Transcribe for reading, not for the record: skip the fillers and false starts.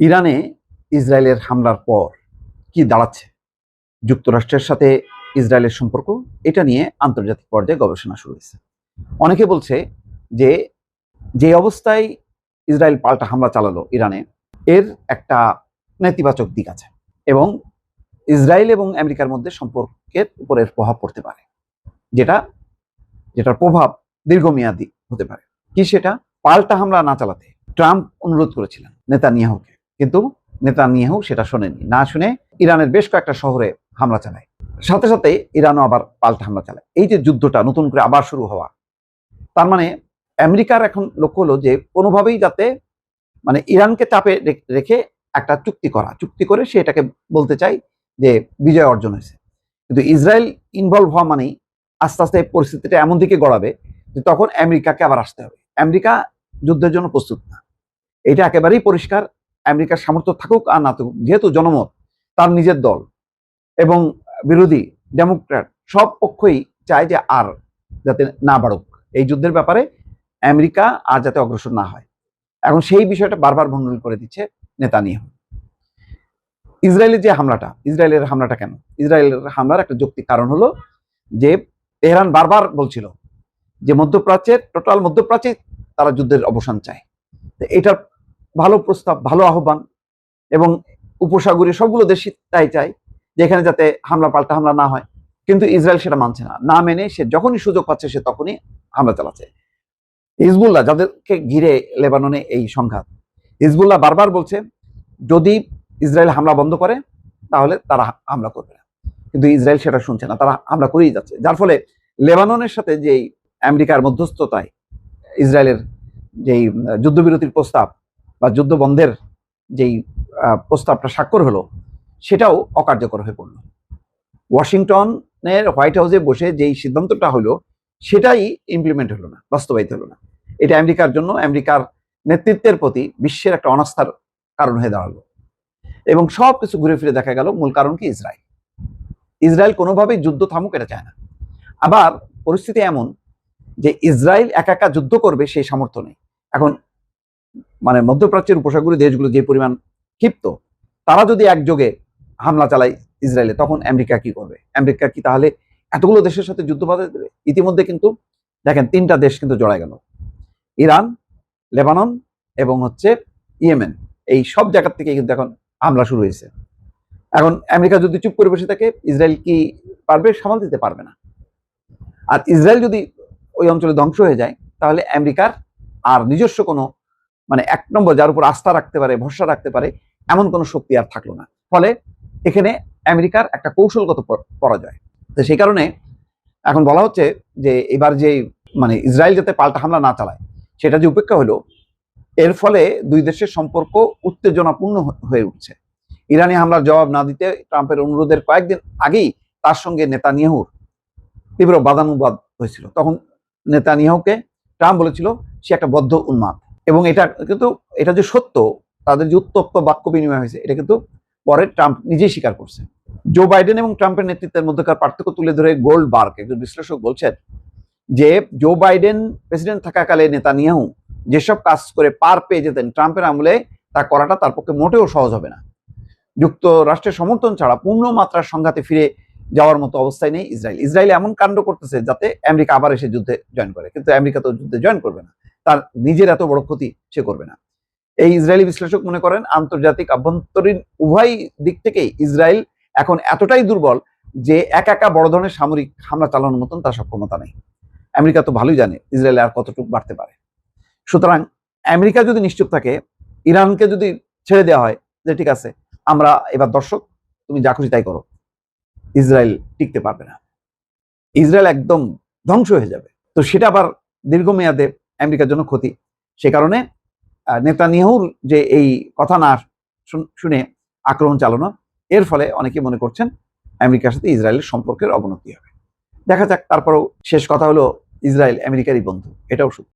ইরানে ইসরায়েলের হামলার পর কি দাঁড়াচ্ছে, যুক্তরাষ্ট্রের সাথে ইসরায়েলের সম্পর্ক, এটা নিয়ে আন্তর্জাতিক পর্যায়ে গবেষণা শুরু হয়েছে। অনেকে বলছে যে যে অবস্থায় ইসরায়েল পাল্টা হামলা চালালো ইরানে, এর একটা নেতিবাচক দিক আছে এবং ইসরায়েল এবং আমেরিকার মধ্যে সম্পর্কের উপরের প্রভাব পড়তে পারে, যেটার প্রভাব দীর্ঘমেয়াদী হতে পারে। কি সেটা? পাল্টা হামলা না চালাতে ট্রাম্প অনুরোধ করেছিলেন নেতানিয়াহুকে, কিন্তু নেতানিয়াহু সেটা শোনেনি। না শুনে ইরানের বেশ কয়েকটা শহরে হামলা চালায়, সাথে সাথে ইরানও আবার পাল্টা হামলা চালায়। এই যে যুদ্ধটা নতুন করে আবার শুরু হওয়া, তার মানে আমেরিকার এখন লক্ষ্য হলো যে কোনোভাবেই যাতে ইরানকে চাপে রেখে একটা চুক্তি করে সে এটাকে বলতে চাই যে বিজয় অর্জন হয়েছে। কিন্তু ইসরায়েল ইনভলভ হওয়া মানেই আস্তে আস্তে পরিস্থিতিটা এমন দিকে গড়াবে যে তখন আমেরিকাকে আবার আসতে হবে। আমেরিকা যুদ্ধের জন্য প্রস্তুত না, এটা একেবারেই পরিষ্কার। আমেরিকার সামর্থ্য থাকুক আর না থাকুক, যেহেতু জনমত, তার নিজের দল এবং বিরোধী ডেমোক্র্যাট সব পক্ষই চায় যে আর যাতে না বাড়ুক এই যুদ্ধের ব্যাপারে, আমেরিকা আর যাতে অগ্রসর না হয়। এখন সেই বিষয়টা বারবার ভণ্ডুল করে দিচ্ছে নেতানিয়াহু। ইসরায়েলের হামলাটা কেন? ইসরায়েলের হামলার একটা যৌক্তিক কারণ হলো যে তেহরান বারবার বলছিল যে টোটাল মধ্যপ্রাচ্যে তারা যুদ্ধের অবসান চায়। এটার ভালো প্রস্তাব, ভালো আহ্বান, এবং উপসাগরীয় সবগুলো দেশই তাই চায় যে এখানে যাতে পাল্টা হামলা না হয়। কিন্তু ইসরায়েল সেটা মানছে না, মেনে সে যখনই সুযোগ পাচ্ছে সে তখনই হামলা চালাচ্ছে। হিজবুল্লাহ, যাদেরকে ঘিরে লেবাননে এই সংঘাত, হিজবুল্লাহ বারবার বলছে যদি ইসরায়েল হামলা বন্ধ করে তাহলে তারা হামলা করবে না, কিন্তু ইসরায়েল সেটা শুনছে না, তারা হামলা করেই যাচ্ছে। যার ফলে লেবাননের সাথে যেই আমেরিকার মধ্যস্থতায় ইসরায়েলের যেই যুদ্ধবিরতির প্রস্তাব বা যুদ্ধ বন্ধের যেই প্রস্তাবটা স্বাক্ষর হলো, সেটাও অকার্যকর হয়ে পড়লো। ওয়াশিংটনের হোয়াইট হাউসে বসে যেই সিদ্ধান্তটা হলো সেটাই ইমপ্লিমেন্ট হলো না, বাস্তবায়িত হলো না। এটা আমেরিকার জন্য, আমেরিকার নেতৃত্বের প্রতি বিশ্বের একটা অনাস্থার কারণ হয়ে দাঁড়ালো এবং সবকিছু ঘুরে ফিরে দেখা গেল মূল কারণ কি? ইসরায়েল কোনোভাবেই যুদ্ধ থামুক এটা চায় না। আবার পরিস্থিতি এমন যে ইসরায়েল একা একা যুদ্ধ করবে সেই সামর্থ্য নেই। এখন মধ্যপ্রাচ্যের উপসাগরীয় দেশগুলো যে পরিমাণ ক্ষিপ্ত, তারা যদি একযোগে হামলা চালায় ইসরায়েলে, তখন আমেরিকা কি করবে? আমেরিকা কি তাহলে এতগুলো দেশের সাথে যুদ্ধ বাঁধে দেবে? ইতিমধ্যে কিন্তু দেখেন 3টা দেশ কিন্তু জড়ায় গেল, ইরান, লেবানন এবং ইয়েমেন। এই সব জায়গার থেকে কিন্তু এখন হামলা শুরু হয়েছে। এখন আমেরিকা যদি চুপ করে বসে থাকে, ইসরায়েল কি পারবে? সামাল দিতে পারবে না। আর ইসরায়েল যদি ওই অঞ্চলে ধ্বংস হয়ে যায়, তাহলে আমেরিকার আর নিজস্ব কোনো এক নম্বর যার উপর আস্থা রাখতে পারে, ভরসা রাখতে পারে, এমন কোনো শক্তি আর থাকলো না। ফলে এখানে আমেরিকার একটা কৌশলগত পরাজয়। তো সেই কারণে এখন বলা হচ্ছে যে এবার যে ইসরায়েল যাতে পাল্টা হামলা না চালায়, সেটা যে উপেক্ষা হলো, এর ফলে দুই দেশের সম্পর্ক উত্তেজনাপূর্ণ হয়ে উঠছে। ইরানি হামলার জবাব না দিতে ট্রাম্পের অনুরোধের কয়েকদিন আগেই তার সঙ্গে নেতানিয়াহুর তীব্র বাদানুবাদ হয়েছিল। তখন নেতানিয়াহুকে ট্রাম্প বলেছিল সে একটা বদ্ধ উন্মাদ, এবং এটা যে সত্য, তাদের যে উত্তপ্ত বাক্য বিনিময় হয়েছে, এটা কিন্তু পরে ট্রাম্প নিজেই স্বীকার করছে। জো বাইডেন এবং ট্রাম্পের নেতৃত্বের মধ্যকার পার্থক্য তুলে ধরে গোল্ডবার্গ, একজন বিশ্লেষক, বলছেন যে জো বাইডেন প্রেসিডেন্ট থাকাকালে নেতানিয়াহু যেসব কাজ করে পার পেয়ে যেতেন, ট্রাম্পের আমলে তা করাটা তার পক্ষে মোটেও সহজ হবে না। যুক্তরাষ্ট্রের সমর্থন ছাড়া পূর্ণ মাত্রার সংঘাতে ফিরে যাওয়ার মতো অবস্থায় নেই ইসরায়েল এমন কাণ্ড করতেছে যাতে আমেরিকা আবার এসে যুদ্ধে জয়েন করে, কিন্তু আমেরিকা তো যুদ্ধে জয়েন করবে না, তার নিজের এত বড় ক্ষতি সে করবে না। এই ইসরায়েলি বিশ্লেষক মনে করেন আন্তর্জাতিক আভ্যন্তরীণ উভয় দিক থেকেই ইসরায়েল এখন এতটাই দুর্বল যে একা বড় ধরনের সামরিক হামলা চালানোর মতন তার সক্ষমতা নেই। আমেরিকা তো ভালোই জানে ইসরায়েল আর কতটুকু বাড়তে পারে। সুতরাং আমেরিকা যদি নিশ্চুপ থাকে, ইরানকে যদি ছেড়ে দেওয়া হয় যে ঠিক আছে আমরা এবার দর্শক, তুমি যা খুশি তাই করো, ইসরায়েল টিকতে পারবে না, ইসরায়েল একদম ধ্বংস হয়ে যাবে। তো সেটা আবার দীর্ঘমেয়াদে আমেরিকার জন্য ক্ষতি। সে কারণে নেতানিয়াহুর যে এই কথা না শুনে আক্রমণ চালানো, এর ফলে অনেকে মনে করছেন আমেরিকার সাথে ইসরায়েলের সম্পর্কের অবনতি হবে। দেখা যাক। তারপরেও শেষ কথা হলো ইসরায়েল আমেরিকারই বন্ধু, এটাও সত্য।